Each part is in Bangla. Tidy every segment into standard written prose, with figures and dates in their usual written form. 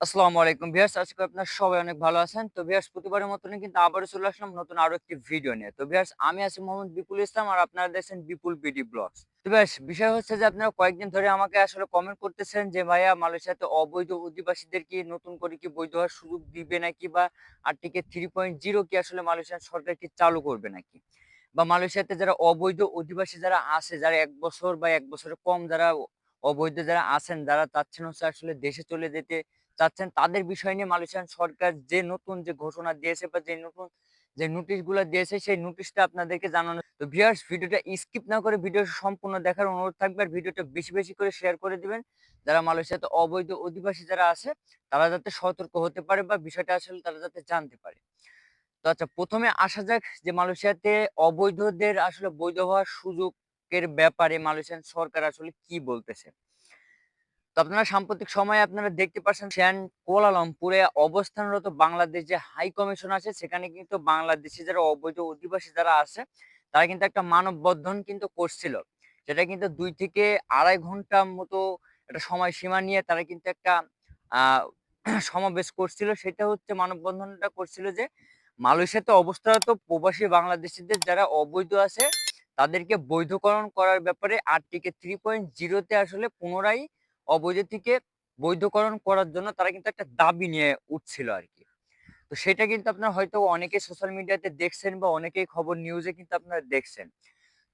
আসসালামু আলাইকুম ভিউয়ার্স, আশা করি আপনারা সবাই অনেক ভালো আছেন। তো ভিউয়ার্স, প্রতিবারের মতনই কিন্তু আবারও চলে আসলাম নতুন আরো একটি ভিডিও নিয়ে। তো ভিউয়ার্স, আমি আছি মোহাম্মদ বিপুল ইসলাম আর আপনারা দেখছেন বিপুল বিডি ব্লগস। তো ভিউয়ার্স, বিষয় হচ্ছে যে আপনারা কয়েকদিন ধরে আমাকে আসলে কমেন্ট করতেছেন যে ভাইয়া, মালয়েশিয়াতে অবৈধ অধিবাসীদের কি নতুন করে কি বৈধ হওয়ার সুযোগ দিবে নাকি, বা আর্টিকেল 3.0 কি আসলে মালয়েশিয়ান সরকার কি চালু করবে নাকি? বা মালয়েশিয়াতে যারা অবৈধ অধিবাসী যারা আছে, যারা ১ বছর বা ১ বছরের কম যারা অবৈধ যারা আছেন, যারা চাচ্ছেন হচ্ছে আসলে দেশে চলে যেতে চাচ্ছেন, তাদের বিষয় নিয়ে মালয়েশিয়ান সরকার যে নতুন যে ঘোষণা দিয়েছে বা যে নতুন যে নোটিশ গুলা দিয়েছে, সেই নোটিশটা আপনাদেরকে জানানো। তো ভিউয়ার্স, ভিডিওটা স্কিপ না করে ভিডিও সম্পূর্ণ দেখার অনুরোধ থাকবে। আর ভিডিওটা বেশি, বেশি করে শেয়ার করে দিবেন। যারা মালয়েশিয়াতে অবৈধ অধিবাসী যারা আছে, তারা যাতে সতর্ক হতে পারে বা বিষয়টা আসলে তারা যাতে জানতে পারে। তো আচ্ছা, ১ম এ আসা যাক যে মালয়েশিয়াতে অবৈধদের আসলে বৈধ হওয়ার সুযোগের ব্যাপারে মালয়েশিয়ান সরকার আসলে কি বলতেছে। তো আপনারা সাম্প্রতিক সময়ে আপনারা দেখতে পাচ্ছেন কুয়ালালামপুরে অবস্থানরত বাংলাদেশ যে হাই কমিশন আছে, সেখানে কিন্তু বাংলাদেশী যারা অবৈধ অধিবাসী যারা আছে, তারা কিন্তু একটা মানববন্ধন কিন্তু করছিল। সেটা কিন্তু ২ থেকে ২.৫ ঘন্টার মতো একটা সময়সীমা নিয়ে তারা কিন্তু একটা আ সমাবেশ করছিল। সেটা হচ্ছে, মানববন্ধনটা করছিল যে মালয়েশিয়াতে অবস্থারত প্রবাসী বাংলাদেশীদের যারা অবৈধ আছে, তাদেরকে বৈধকরণ করার ব্যাপারে আর্টিকেল 3.0 তে আসলে পুনরায় অবৈধ থেকে বৈধকরণ করার জন্য তারা কিন্তু একটা দাবি নিয়ে উঠছিল আরকি। তো সেটা কিন্তু আপনারা হয়তো অনেকেই সোশ্যাল মিডিয়াতে দেখছেন বা অনেকেই খবর নিউজে কিন্তু আপনারা দেখছেন।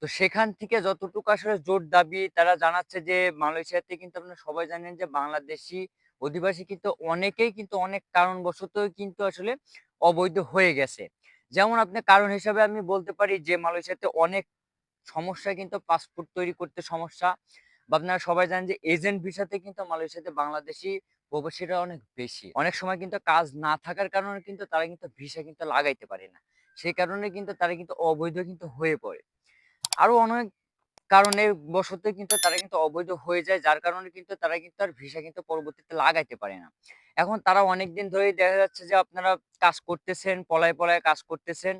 তো সেখান থেকে যতটুকু আসলে জোর দাবি তারা জানাচ্ছে যে মালয়েশিয়াতে কিন্তু আপনারা সবাই জানেন যে বাংলাদেশী অধিবাসী কিন্তু অনেকেই কিন্তু অনেক কারণবশতই কিন্তু আসলে অবৈধ হয়ে গেছে। যেমন আপনি কারণ হিসাবে আমি বলতে পারি যে মালয়েশিয়াতে অনেক সমস্যা, কিন্তু পাসপোর্ট তৈরি করতে সমস্যা, বা আপনারা সবাই জানেন যে এজেন্ট ভিসাতে কিন্তু মালয়েশিয়াতে বাংলাদেশী প্রবাসীরা অনেক বেশি। অনেক সময় কিন্তু কাজ না থাকার কারণে কিন্তু তারা কিন্তু ভিসা কিন্তু লাগাইতে পারে না। সেই কারণে কিন্তু তারা কিন্তু অবৈধ কিন্তু হয়ে পড়ে। আরো অনেক কারণে বশতই কিন্তু তারা কিন্তু অবৈধ হয়ে যায়। যার কারণে কিন্তু তারা কিন্তু আর ভিসা কিন্তু পরবর্তীতে লাগাইতে পারে না। এখন তারা অনেকদিন ধরেই দেখা যাচ্ছে যে আপনারা কাজ করতেছেন, পলায়ে, পলায়ে কাজ করতেছেন।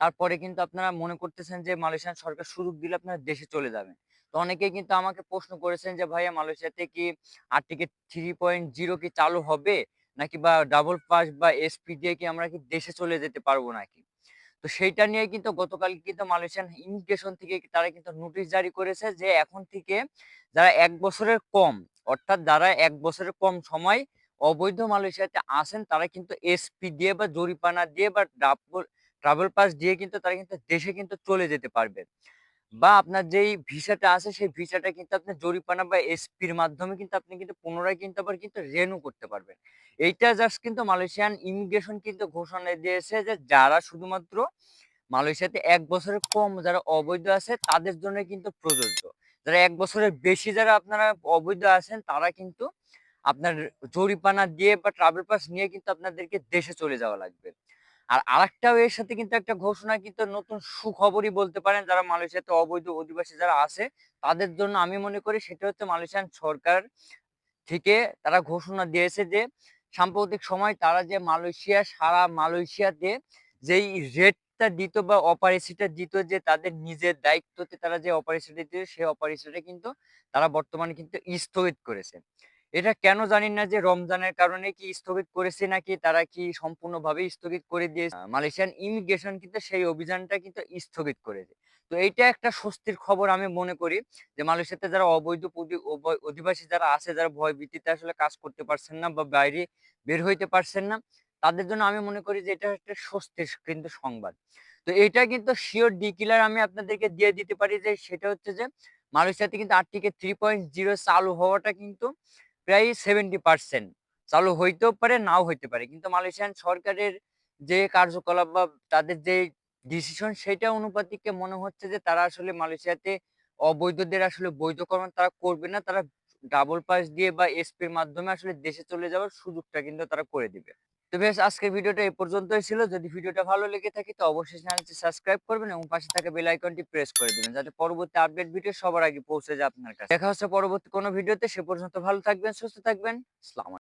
তারপরে কিন্তু আপনারা মনে করতেছেন যে মালয়েশিয়ান সরকার সুযোগ দিলে আপনারা দেশে চলে যাবেন। তো অনেকেই কিন্তু আমাকে প্রশ্ন করেছেন যে, "ভাইয়া, মালয়েশিয়াতে কি আর্টিকেল 3.0 কি চালু হবে? নাকি বা ডাবল পাস বা এসপি দিয়ে কি আমরা কি দেশে চলে যেতে পারবো নাকি?" তো সেইটা নিয়ে কিন্তু গতকাল কিন্তু মালয়েশিয়ান ইমিগ্রেশন থেকে তারা কিন্তু নোটিশ জারি করেছে যে এখন থেকে যারা ১ বছরের কম, অর্থাৎ যারা ১ বছরের কম সময় অবৈধ মালয়েশিয়াতে আসেন, তারা কিন্তু এসপি দিয়ে বা জরিমানা দিয়ে বা ট্রাভেল পাস দিয়ে কিন্তু তারা কিন্তু দেশে কিন্তু চলে যেতে পারবে। বা আপনার যেই ভিসাটা আছে, সেই ভিসাটা কিন্তু আপনি জরিমানা বা এসপির মাধ্যমে কিন্তু আপনি কিন্তু পুনরায় কিন্তু আবার কিন্তু রিনিউ করতে পারবেন। এইটা জাস্ট কিন্তু মালয়েশিয়ান ইমিগ্রেশন কিন্তু ঘোষণা দিয়েছে যে যারা শুধুমাত্র মালয়েশিয়াতে ১ বছরের কম যারা অবৈধ আছে, তাদের জন্য কিন্তু প্রযোজ্য। যারা ১ বছরের বেশি যারা আপনারা অবৈধ আছেন, তারা কিন্তু আপনার জরিমানা দিয়ে বা ট্রাভেল পাস নিয়ে কিন্তু আপনাদেরকে দেশে চলে যাওয়া লাগবে। আর আরেকটাও এর সাথে কিন্তু একটা ঘোষণা, কিন্তু নতুন সুখবরই বলতে পারেন, যারা মালয়েশিয়াতে অবৈধ অধিবাসী যারা আছে, তাদের জন্য আমি মনে করি সেটা হচ্ছে মালয়েশিয়ান সরকার থেকে তারা ঘোষণা দিয়েছে যে সাম্প্রতিক সময় তারা যে সারা মালয়েশিয়াতে যেই রেটটা দিত বা অপারেশিটা দিত, যে তাদের নিজের দায়িত্বতে তারা যে অপারেশনটা দিত, সেই অপারেশনটা কিন্তু তারা বর্তমানে কিন্তু স্থগিত করেছে। এটা কেন জানি না, যে রমজানের কারণে কি স্থগিত করেছে নাকি তারা কি সম্পূর্ণভাবেই স্থগিত করে দিয়েছে। মালয়েশিয়ান ইমিগ্রেশন কিন্তু সেই অভিযানটা কিন্তু স্থগিত করেছে। তো এইটা একটা স্বস্তির খবর আমি মনে করি, যে মালয়েশিয়াতে যারা অবৈধ অধিবাসী যারা আছে, যারা ভয়ভীতিতে আসলে কাজ করতে পারছেন না বা বাইরে বের হইতে পারছেন না, তাদের জন্য আমি মনে করি যে এটা একটা স্বস্তির কিন্তু সংবাদ। তো এইটা কিন্তু সিওর ডিক্লার আমি আপনাদেরকে দিয়ে দিতে পারি, যে সেটা হচ্ছে যে মালয়েশিয়াতে কিন্তু আর্টিকেল 3.0 চালু হওয়াটা কিন্তু প্রায় 70% চালু হইতেও পারে, নাও হইতে পারে। কিন্তু মালয়েশিয়ান সরকারের যে কার্যকলাপ বা তাদের যে ডিসিশন, সেটা অনুপাতিকে মনে হচ্ছে যে তারা আসলে মালয়েশিয়াতে অবৈধদের আসলে বৈধকরণ তারা করবে না। তারা ডাবল পাস দিয়ে বা এসপির মাধ্যমে আসলে দেশে চলে যাওয়ার সুযোগটা কিন্তু তারা করে দিবে। তো বেশ, আজকের ভিডিওটা এই পর্যন্তই ছিল। যদি ভিডিওটা ভালো লেগে থাকে, তো অবশ্যই চ্যানেলটি সাবস্ক্রাইব করবেন এবং পাশে থাকা বেল আইকনটি প্রেস করে দিবেন, যাতে পরবর্তী আপডেট ভিডিও সবার আগে পৌঁছে যায় আপনার কাছে। দেখা হচ্ছে পরবর্তী কোনো ভিডিওতে। সে পর্যন্ত ভালো থাকবেন, সুস্থ থাকবেন। আসসালামু